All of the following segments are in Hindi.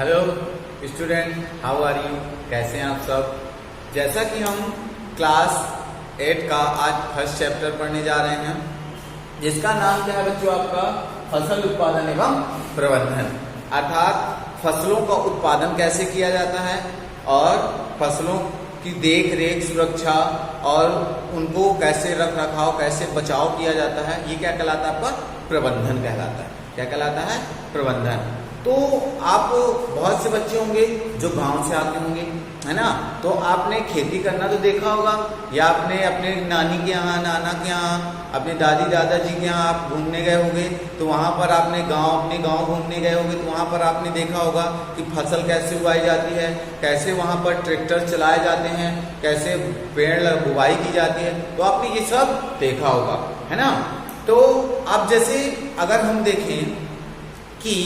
Hello student, how are you? कैसे हैं आप सब? जैसा कि हम क्लास 8 का आज फर्स्ट चैप्टर पढ़ने जा रहे हैं, जिसका नाम क्या है बच्चों? आपका फसल उत्पादन एवं प्रबंधन, अर्थात फसलों का उत्पादन कैसे किया जाता है और फसलों की देख रेख, सुरक्षा और उनको कैसे रख रखाव, कैसे बचाव किया जाता है, ये क्या कहलाता है? आपका प्रबंधन कहलाता है। क्या कहलाता है? प्रबंधन। तो आप बहुत से बच्चे होंगे जो गांव से आते होंगे, है ना? तो आपने खेती करना तो देखा होगा, या आपने अपने नानी के यहाँ, नाना के यहाँ, अपने दादी दादाजी के यहाँ आप घूमने गए होंगे, तो वहाँ पर आपने अपने गांव घूमने गए होंगे, तो वहाँ पर आपने देखा होगा कि फसल कैसे उगाई जाती है, कैसे वहाँ पर ट्रैक्टर चलाए जाते हैं, कैसे पेड़ बुवाई की जाती है। तो आपने ये सब देखा होगा, है ना? तो अब जैसे अगर हम देखें कि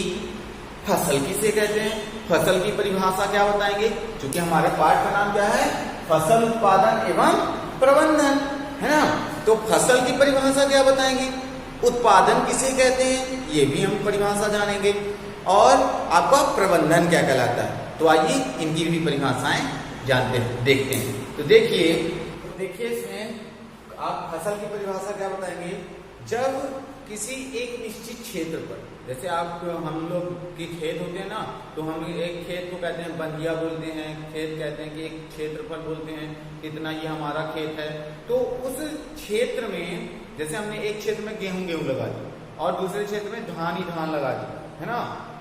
फसल किसे कहते हैं, फसल की परिभाषा क्या बताएंगे? क्योंकि हमारे पाठ का नाम क्या है? फसल उत्पादन एवं प्रबंधन, है ना? तो फसल की परिभाषा क्या बताएंगे? उत्पादन किसे कहते हैं, ये भी हम परिभाषा जानेंगे, और आपका प्रबंधन क्या कहलाता है। तो आइए इनकी भी परिभाषाएं जानते हैं, देखते हैं। तो देखिए इसमें आप फसल की परिभाषा क्या बताएंगे? जब किसी एक निश्चित क्षेत्र पर, जैसे हम लोग की खेत होते हैं ना, तो हम एक खेत को कहते हैं बंदिया बोलते हैं, खेत कहते हैं कि एक क्षेत्रफल बोलते हैं, इतना ये हमारा खेत है। तो उस क्षेत्र में जैसे हमने एक क्षेत्र में गेहूं लगा दी और दूसरे क्षेत्र में धान ही धान लगा दी, है ना?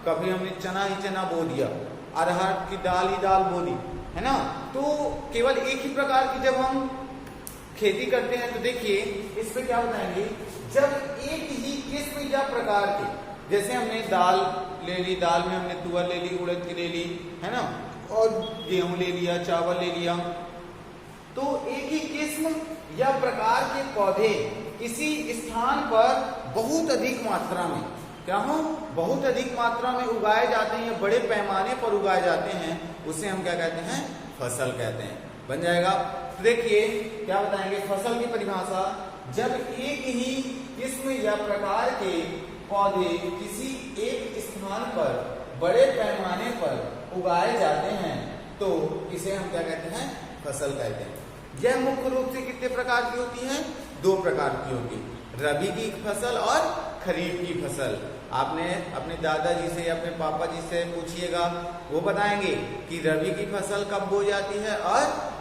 कभी हमने चना ही चना बो दिया, अरहर की दाल ही दाल बो दी, है ना? तो केवल एक ही प्रकार की जब हम खेती करते हैं, तो देखिए इस पे क्या बताएंगे? जब एक ही किस्म या प्रकार के, जैसे हमने दाल ले ली, दाल में हमने तुअर ले ली, उड़द की ले ली, है ना, और गेहूं ले लिया, चावल ले लिया, तो एक ही किस्म या प्रकार के पौधे किसी स्थान पर बहुत अधिक मात्रा में, क्या हो? बहुत अधिक मात्रा में उगाए जाते हैं या बड़े पैमाने पर उगाए जाते हैं, उसे हम क्या कहते हैं? फसल कहते हैं। बन जाएगा। तो देखिए क्या बताएंगे फसल की परिभाषा? जब एक ही किस्म या प्रकार के पौधे किसी एक स्थान पर बड़े पैमाने पर उगाए जाते हैं, तो इसे हम क्या कहते हैं? फसल कहते हैं। यह मुख्य रूप से कितने प्रकार की होती है? 2 प्रकार की होती है, रबी की फसल और खरीफ की फसल। आपने अपने दादाजी से या अपने पापा जी से पूछिएगा, वो बताएंगे कि रबी की फसल कब बो जाती है और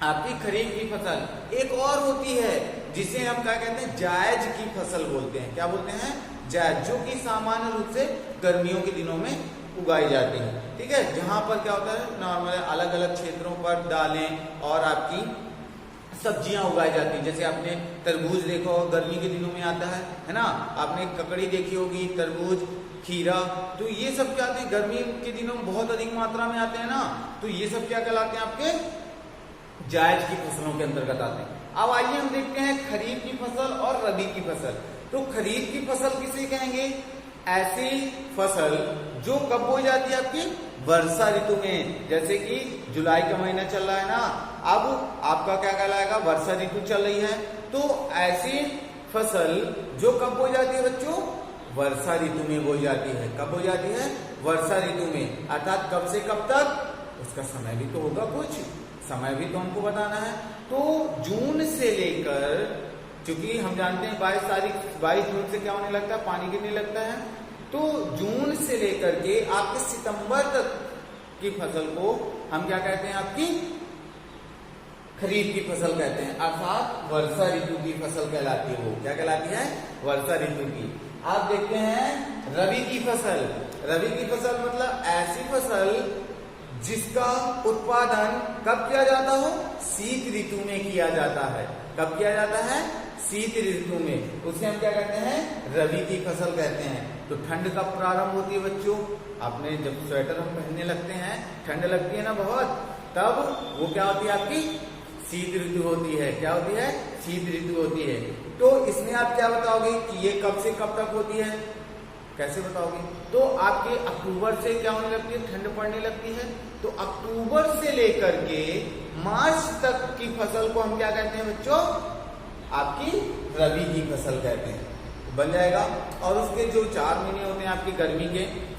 आपकी खरीफ की फसल। एक और होती है जिसे हम क्या कहते हैं? जायज की फसल बोलते हैं। क्या बोलते हैं? जायज, जो कि सामान्य रूप से गर्मियों के दिनों में उगाई जाती है। ठीक है, जहां पर क्या होता है? नॉर्मल अलग अलग क्षेत्रों पर दालें और आपकी सब्जियां उगाई जाती है। जैसे आपने तरबूज देखा हो, गर्मी के दिनों में आता है ना? आपने ककड़ी देखी होगी, तरबूज, खीरा, तो ये सब क्या आते हैं? गर्मी के दिनों में बहुत अधिक मात्रा में आते हैं ना, तो ये सब क्या कहलाते हैं? आपके जायज की फसलों के अंतर्गत आते हैं। अब आइए हम देखते हैं खरीफ की फसल और रबी की फसल। तो खरीफ की फसल किसे कहेंगे? ऐसी फसल जो कब बोई जाती है? आपकी वर्षा ऋतु में। जैसे कि जुलाई का महीना चल रहा है ना, अब आपका क्या कहलाएगा? वर्षा ऋतु चल रही है। तो ऐसी फसल जो कब बोई जाती है बच्चों? वर्षा ऋतु में बोई जाती है। कब बोई जाती है? वर्षा ऋतु में। अर्थात कब से कब तक? उसका समय भी तो होगा, कुछ समय भी तो हमको बताना है। तो जून से लेकर, क्योंकि हम जानते हैं 22 जून से क्या होने लगता है? पानी गिरने लगता है। तो जून से लेकर के आपके सितंबर तक की फसल को हम क्या कहते हैं? आपकी खरीफ की फसल कहते हैं, अर्थात वर्षा ऋतु की फसल कहलाती है। वो क्या कहलाती है? वर्षा ऋतु की। आप देखते हैं रबी की फसल। रबी की फसल मतलब ऐसी फसल जिसका उत्पादन कब किया जाता हो? शीत ऋतु में किया जाता है। कब किया जाता है? शीत ऋतु में। उसे हम क्या कहते हैं? रबी की फसल कहते हैं। तो ठंड कब प्रारंभ होती है बच्चों? आपने जब स्वेटर हम पहनने लगते हैं, ठंड लगती है ना बहुत, तब वो क्या होती है? आपकी शीत ऋतु होती है। क्या होती है? शीत ऋतु होती है। तो इसमें आप क्या बताओगे कि ये कब से कब तक होती है? कैसे बताओगे? तो आपके अक्टूबर से क्या होने लगती है? ठंड पड़ने लगती है। तो अक्टूबर से लेकर के मार्च तक की फसल को हम क्या कहते हैं बच्चों? आपकी रबी की फसल कहते हैं। बन जाएगा। और उसके जो 4 महीने होते हैं आपकी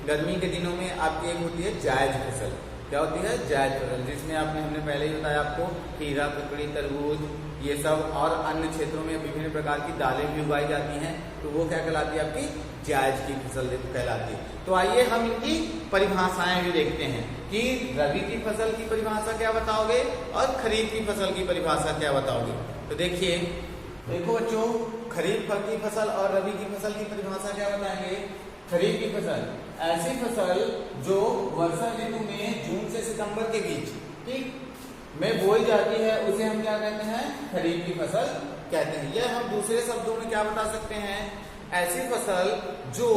गर्मी के दिनों में आपकी एक होती है जायज फसल। क्या होती है? जायज फसल, जिसमें हमने पहले ही बताया आपको खीरा, ककड़ी, तरबूज ये सब और अन्य क्षेत्रों में विभिन्न प्रकार की दालें भी उगाई जाती हैं, तो वो क्या कहलाती है? आपकी जायज की फसल कहलाती है। तो आइए हम इनकी परिभाषाएं भी देखते हैं कि रबी की फसल की परिभाषा क्या बताओगे और खरीफ की फसल की परिभाषा क्या बताओगे। तो देखो बच्चों, खरीफ की फसल और रबी की फसल की परिभाषा क्या बताएंगे? खरीफ की फसल ऐसी फसल जो वर्षा ऋतु में जून से सितंबर के बीच ठीक में बोई जाती है, उसे हम क्या कहते हैं? खरीफ की फसल कहते हैं। यह हम दूसरे शब्दों में क्या बता सकते हैं? ऐसी फसल जो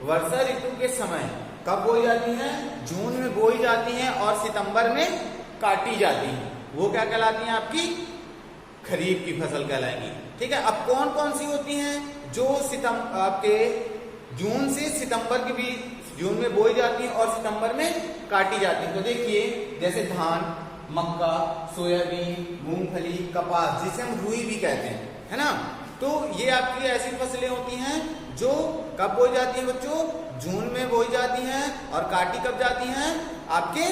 वर्षा ऋतु के समय कब बोई जाती है? जून में बोई जाती है और सितंबर में काटी जाती है, वो क्या कहलाती है? आपकी खरीफ की फसल कहलाएगी। ठीक है। अब कौन कौन सी होती हैं जो आपके जून से सितंबर के बीच, जून में बोई जाती है और सितंबर में काटी जाती है? तो देखिए, जैसे धान, मक्का, सोयाबीन, मूंगफली, कपास, जिसे हम रुई भी कहते हैं, है ना। तो ये आपकी ऐसी फसलें होती हैं जो कब बोई जाती हैं बच्चों? जून में बोई जाती हैं और काटी कब जाती हैं? आपके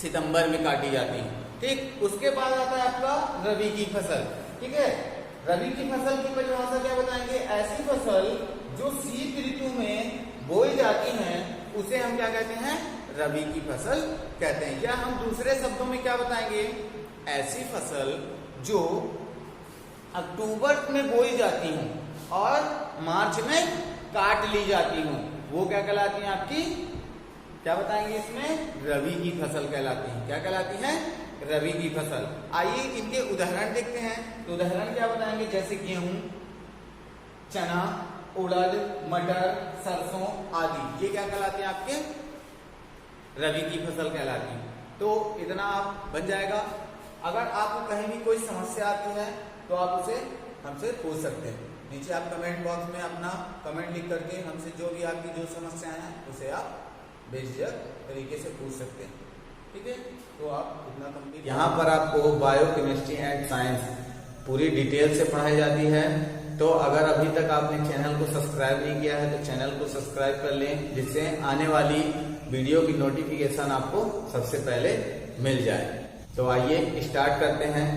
सितंबर में काटी जाती हैं। ठीक। उसके बाद आता है आपका रबी की फसल। ठीक है। रबी की फसल की परिभाषा क्या बताएंगे? ऐसी फसल जो शीत ऋतु में बोई जाती है, उसे हम क्या कहते हैं? रबी की फसल कहते हैं। या हम दूसरे शब्दों में क्या बताएंगे? ऐसी फसल जो अक्टूबर में बोई जाती हूं और मार्च में काट ली जाती हूं, वो क्या कहलाती है? आपकी क्या बताएंगे इसमें? रबी की फसल कहलाती है। क्या कहलाती है? रबी की फसल। आइए इनके उदाहरण देखते हैं। तो उदाहरण क्या बताएंगे? जैसे गेहूं, चना, उड़द, मटर, सरसों आदि, ये क्या कहलाती है? आपके रबी की फसल कहलाती है। तो इतना आप बन जाएगा। अगर आपको कहीं भी कोई समस्या आती है तो आप उसे हमसे पूछ सकते हैं। नीचे आप कमेंट बॉक्स में अपना कमेंट लिख करके हमसे जो भी आपकी जो समस्याएं हैं उसे आप बेझिझक तरीके से पूछ सकते हैं। ठीक है। तो आप इतना कंप्लीट। यहाँ पर आपको बायो, केमिस्ट्री एंड साइंस पूरी डिटेल से पढ़ाई जाती है। तो अगर अभी तक आपने चैनल को सब्सक्राइब नहीं किया है तो चैनल को सब्सक्राइब कर लें, जिससे आने वाली वीडियो की नोटिफिकेशन आपको सबसे पहले मिल जाए। तो आइए स्टार्ट करते हैं।